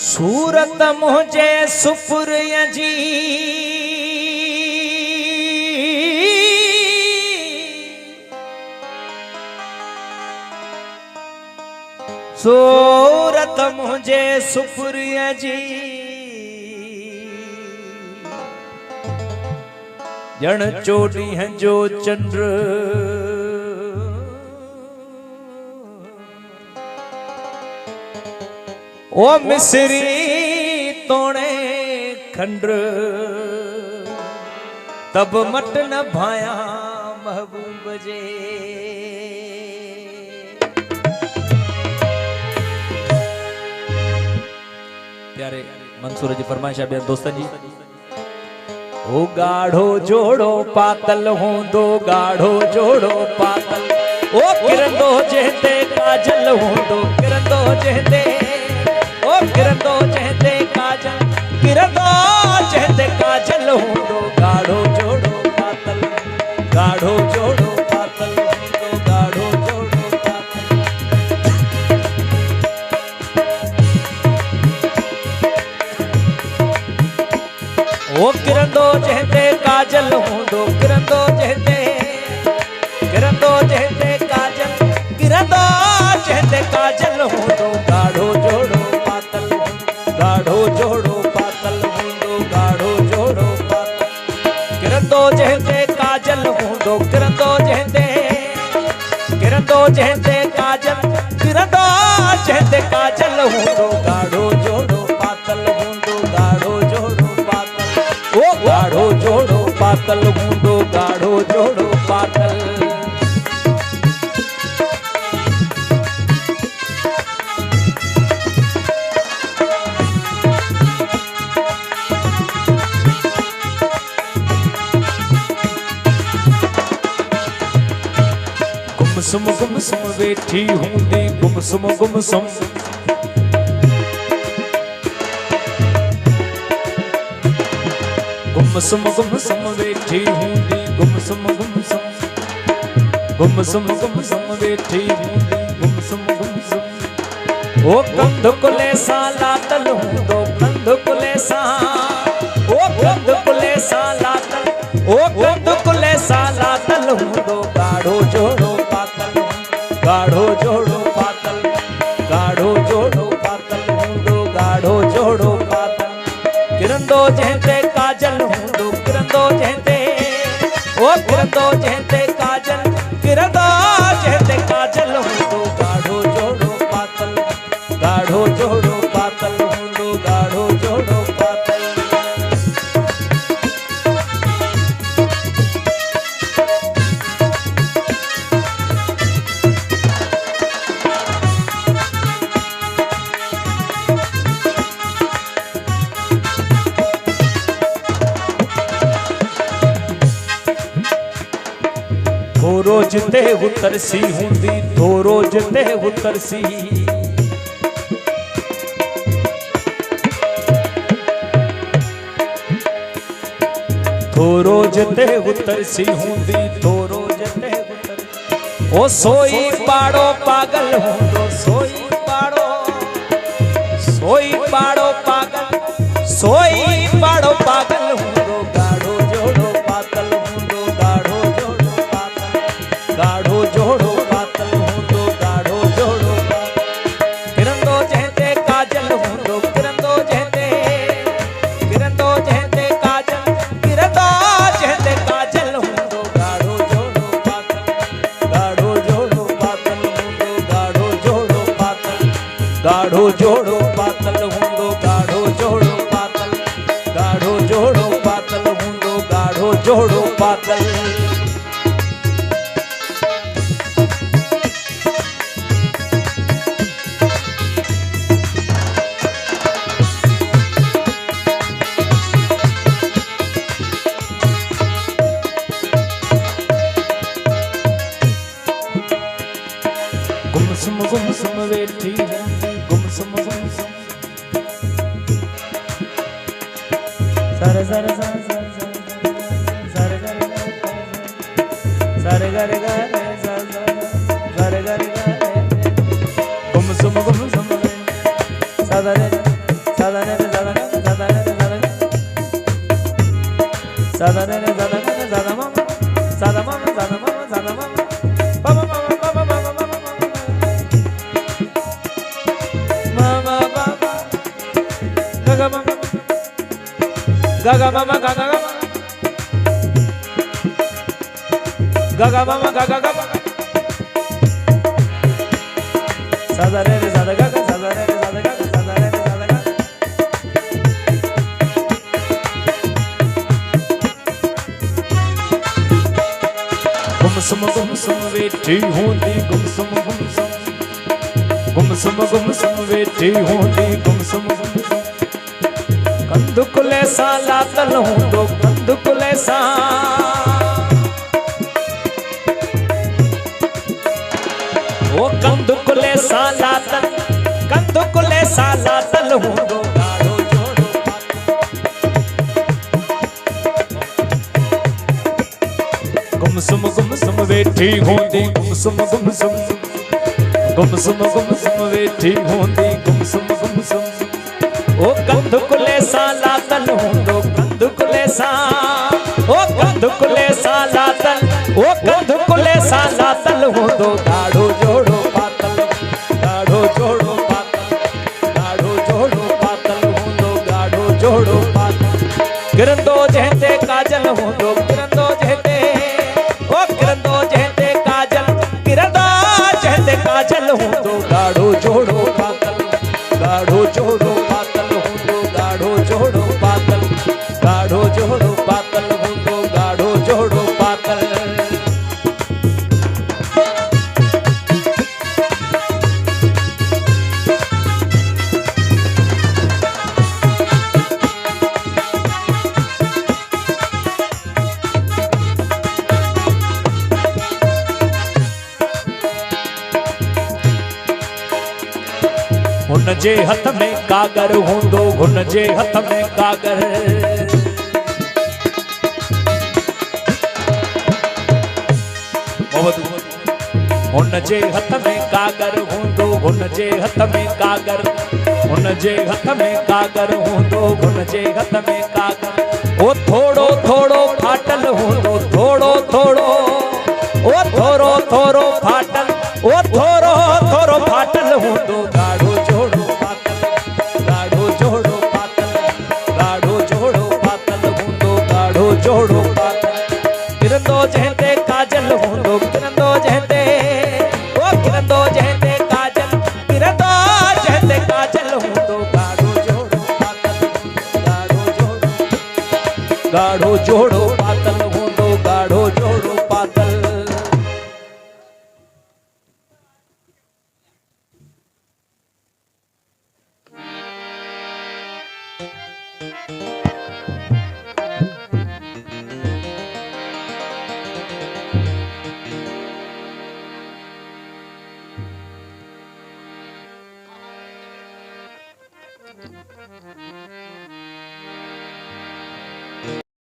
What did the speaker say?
सूरत मुझे सुपुरिया जी सूरत मुझे सुपुरिया जी जन चोटी है जो चंद्र ओ मिसरी तोड़े खंड्र तब मट न भाया महबूब जे प्यारे मंसूर जी फरमाइश है दोस्तन जी ओ गाढ़ो जोड़ो पातल हूं दो गाढ़ो जोड़ो पातल ओ किरंदो जहते काजल हूं दो किरंदो जहते ओ किरंदो जहते काजल किरंदो जहते काजल हूं दो गाढ़ो जोड़ो पातल गाढ़ो जोड़ो पातल दो गाढ़ो जोड़ो पातल ओ किरंदो जहते काजल हूं दो किरंदो जहते काजल किरंदो जहते काजल हूं दो गाढ़ो जोड़ो गाढ़ो जोड़ो पातल हूंदो गाढ़ो जोड़ो पातल किरंदो जहते काजल हूंदो किरंदो जहते काजल किरंदो जहते काजल हूंदो गाढ़ो जोड़ो पातल हूंदो गाढ़ो जोड़ो पातल ओ गाढ़ो जोड़ो पातल हूंदो गाढ़ो जोड़ो पातल गुमसुम बैठी हूंदी गुमसुम बैठी हूंदी गुमसुम बैठी हूंदी गुमसुम ओ कंध कुले सा लातल हूंदो कंध कुले सा ओ कंध कुले सा लातल ओ कंध कुले सा लातल हूंदो गाढ़ो जोड़ो गाढ़ो जोड़ो पातल गाढ़ो जोड़ो पातल हूंदो गाढ़ो जोड़ो पातल किरंदो जहते काजल हूंदो किरंदो जहते ओ किरंदो जहते काजल किरंदो जहते काजल हूंदो गाढ़ो जोड़ो पातल गाढ़ो जोड़ो पातल हूंदो गाढ़ो जोड़ो पातल रोज ते उतरसी हूंदी तो रोज ते उतरसी तो रोज ते उतरसी हूंदी तो रोज ते उतरसी ओ सोई पाड़ो पागल हूंदो सोई पाड़ो पागल सोई पाड़ो पागल हूंदो गाढ़ो जोड़ो पातल हूंदो गाढ़ो जोड़ो पातल गाढ़ो जोड़ो पातल हूंदो गाढ़ो जोड़ो पातल किरंदो जहते काजल हूंदो किरंदो जहते काजल किरंदो जहते काजल हूंदो गाढ़ो जोड़ो पातल गाढ़ो जोड़ो पातल हूंदो गाढ़ो गाढ़ो जोड़ो पातल हूंदो गाढ़ो जोड़ो पातल गाढ़ो जोड़ो पातल हूंदो गाढ़ो जोड़ो पातल गुमसुम वेठी गुमसुम sir sir sir sir sir गर गर सर गर गुमसुम सदन सदन सदन सदन सदन सदन सदम सदम सदम सदम gaga mama gaga gaga mama gaga gaga sada re sada gaga sada re sada gaga sada re sada gaga gumsum vethi hondi gumsum vethi hondi gumsum कंदुकुले सा लातल हूंदो कंदुकुले सा ओ कंदुकुले सा लातल हूंदो गाढ़ो जोड़ो गुमसुम वेठी होंदी गुमसुम वेठी होंदी गुमसुम ओ कंदुकुले सा लातल हूंदो कंदुकुले सा ओ कंदुकुले सा लातल हूंदो गाढ़ो जोड़ो पातल गाढ़ो जोड़ो पातल हूंदो गाढ़ो जोड़ो पातल किरंदो जहते काजल हूंदो किरंदो जहते ओ किरंदो जहते काजल हूंदो गाढ़ो जोड़ो पातल गाढ़ो जोड़ो पातल गाढ़ो जोड़ो पातल हूंदो गाढ़ो जोड़ो पातल हुन जे हथ में कागर हूंदो हुन जे हथ में कागर हुन जे हथ में कागर हूंदो हुन जे हथ में कागर हुन जे हथ में कागर हूंदो हुन जे हथ में कागर ओ थोड़ो थोड़ो फाटल हूंदो थोड़ो थोड़ो ओ थोड़ो थोड़ो फाटल ओ थोड़ो थोड़ो फाटल हूंदो गाढ़ो जोड़ो पातल गाढ़ो जोड़ो पातल गाढ़ो जोड़ो पातल हूंदो गाढ़ो जोड़ो पातल किरंदो जहते काजल हूंदो किरंदो जहते ओ किरंदो जहते काजल किरंदो जहते काजल हूंदो गाढ़ो जोड़ो पातल गाढ़ो जोड़ो पातल हूंदो गाढ़ो जोड़ो पातल